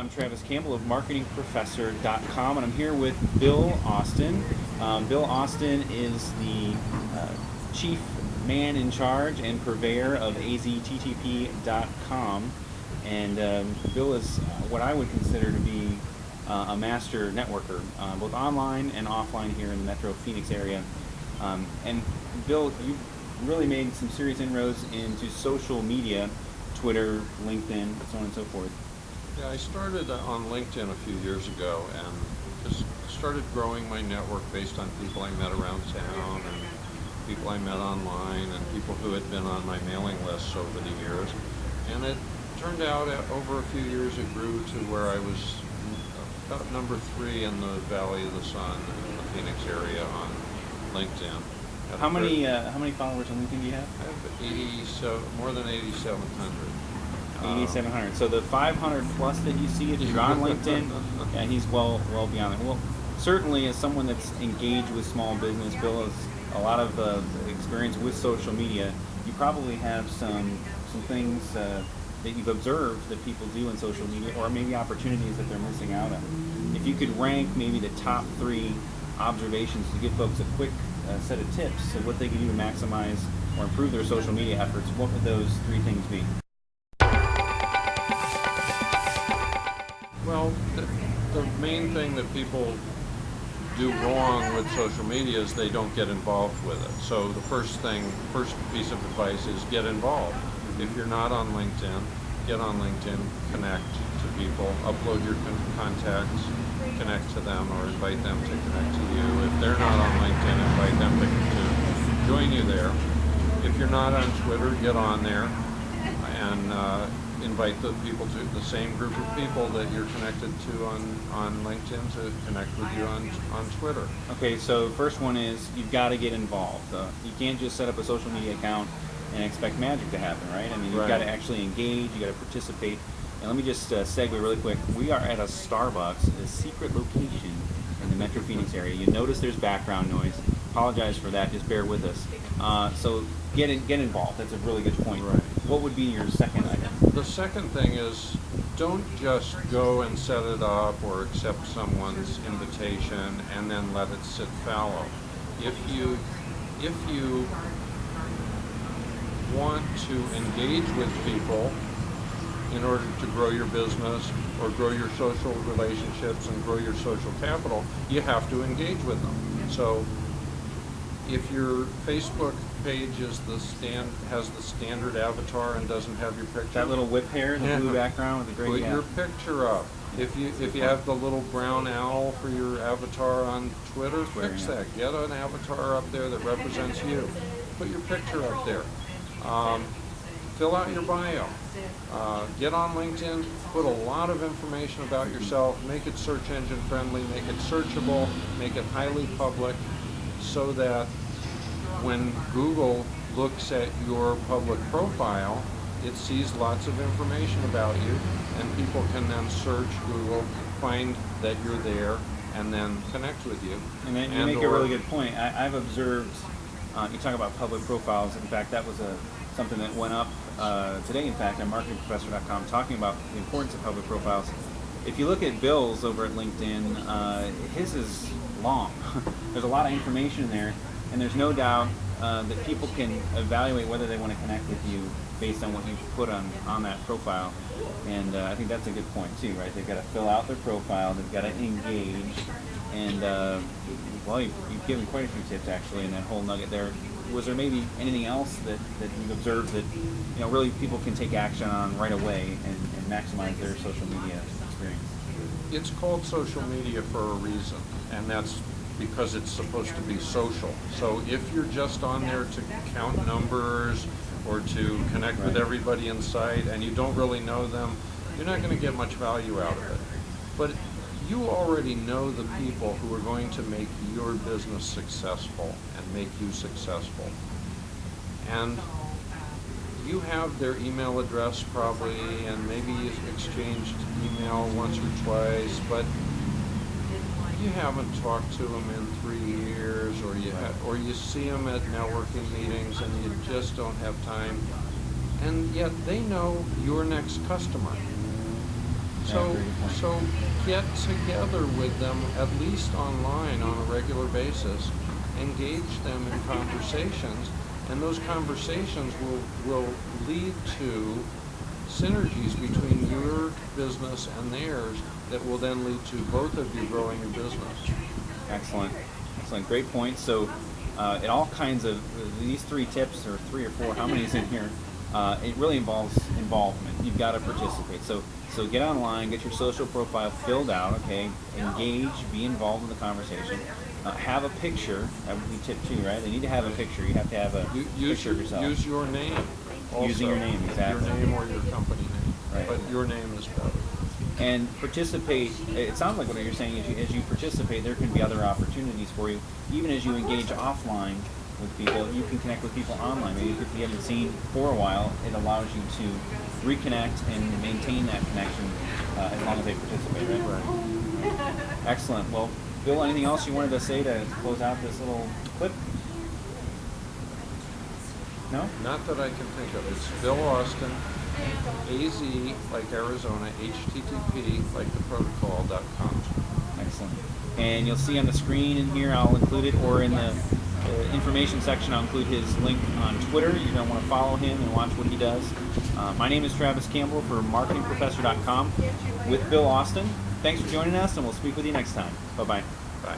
I'm Travis Campbell of MarketingProfessor.com, and I'm here with Bill Austin. Bill Austin is the chief man in charge and purveyor of AZTTP.com, and Bill is what I would consider to be a master networker, both online and offline here in the Metro Phoenix area. And Bill, you really made some serious inroads into social media, Twitter, LinkedIn, so on and so forth. Yeah, I started on LinkedIn a few years ago and just started growing my network based on people I met around town and people I met online and people who had been on my mailing lists over the years. And it turned out over a few years it grew to where I was about number 3 in the Valley of the Sun in the Phoenix area on LinkedIn. How many followers on LinkedIn do you have? I have more than 8,700. 8,700. So the 500 plus that you see if you're on LinkedIn, yeah, he's well beyond that. Well, certainly as someone that's engaged with small business, Bill has a lot of experience with social media. You probably have some things that you've observed that people do in social media, or maybe opportunities that they're missing out on. If you could rank maybe the top 3 observations to give folks a quick set of tips of what they can do to maximize or improve their social media efforts, what would those 3 things be? Well, the main thing that people do wrong with social media is they don't get involved with it. So the first piece of advice is get involved. If you're not on LinkedIn, get on LinkedIn, connect to people, upload your contacts, connect to them or invite them to connect to you. If they're not on LinkedIn, invite them to join you there. If you're not on Twitter, get on there and invite the same group of people that you're connected to on LinkedIn to connect with you on Twitter. Okay, so first one is you've got to get involved. You can't just set up a social media account and expect magic to happen, right? I mean, you've got to actually engage, you got to participate. And let me just segue really quick. We are at a Starbucks, a secret location in the Metro Phoenix area. You notice there's background noise. Apologize for that, just bear with us. So get involved, that's a really good point. Right. What would be your second item? The second thing is don't just go and set it up or accept someone's invitation and then let it sit fallow. If you want to engage with people in order to grow your business or grow your social relationships and grow your social capital, you have to engage with them. So if your Facebook page has the standard avatar and doesn't have your picture, That little whip hair, the blue background with the great put your picture up. If you have the little brown owl for your avatar on Twitter, fix that. Get an avatar up there that represents you. Put your picture up there. Fill out your bio. Get on LinkedIn. Put a lot of information about yourself. Make it search engine friendly. Make it searchable. Make it highly public, so that when Google looks at your public profile, it sees lots of information about you, and people can then search Google, find that you're there, and then connect with you. And then you make a really good point. I've observed, you talk about public profiles. In fact, that was something that went up today, in fact, on MarketingProfessor.com, talking about the importance of public profiles. If you look at Bill's over at LinkedIn, his is long. There's a lot of information there, and there's no doubt that people can evaluate whether they want to connect with you based on what you've put on that profile. And I think that's a good point too, right? They've got to fill out their profile, they've got to engage, and well, you've given quite a few tips actually in that whole nugget there. Was there maybe anything else that you've observed that really people can take action on right away and maximize their social media experience? It's called social media for a reason, and that's because it's supposed to be social. So if you're just on there to count numbers or to connect with everybody in sight and you don't really know them, you're not going to get much value out of it. But you already know the people who are going to make your business successful and make you successful. And you have their email address probably, and maybe you've exchanged email once or twice, but you haven't talked to them in 3 years, or you see them at networking meetings and you just don't have time, and yet they know your next customer. So, very good point. so get together with them, at least online on a regular basis, engage them in conversations, and those conversations will lead to synergies between your business and theirs that will then lead to both of you growing your business. Excellent. Excellent. Great point. So it all kinds of, these 3 tips, or 3 or 4, how many is in here? It really involves involvement. You've got to participate. So get online, get your social profile filled out, okay? Engage, be involved in the conversation. Have a picture. That would be tip 2, right? They need to have a picture. You have to have a picture of yourself. Use your name. Also. Using your name, exactly. Your name or your company name. Right. But your name is better. And participate. It sounds like what you're saying is, as you participate, there can be other opportunities for you. Even as you engage offline with people, you can connect with people online. Maybe if you haven't seen for a while, it allows you to reconnect and maintain that connection as long as they participate, right? Right. Excellent. Well, Bill, anything else you wanted to say to close out this little clip? No? Not that I can think of. It's Bill Austin, AZ like Arizona, HTTP like the protocol.com. Excellent. And you'll see on the screen in here, I'll include it, or in the information section, I'll include his link on Twitter. You're going to want to follow him and watch what he does. My name is Travis Campbell for marketingprofessor.com with Bill Austin. Thanks for joining us, and we'll speak with you next time. Bye-bye. Bye.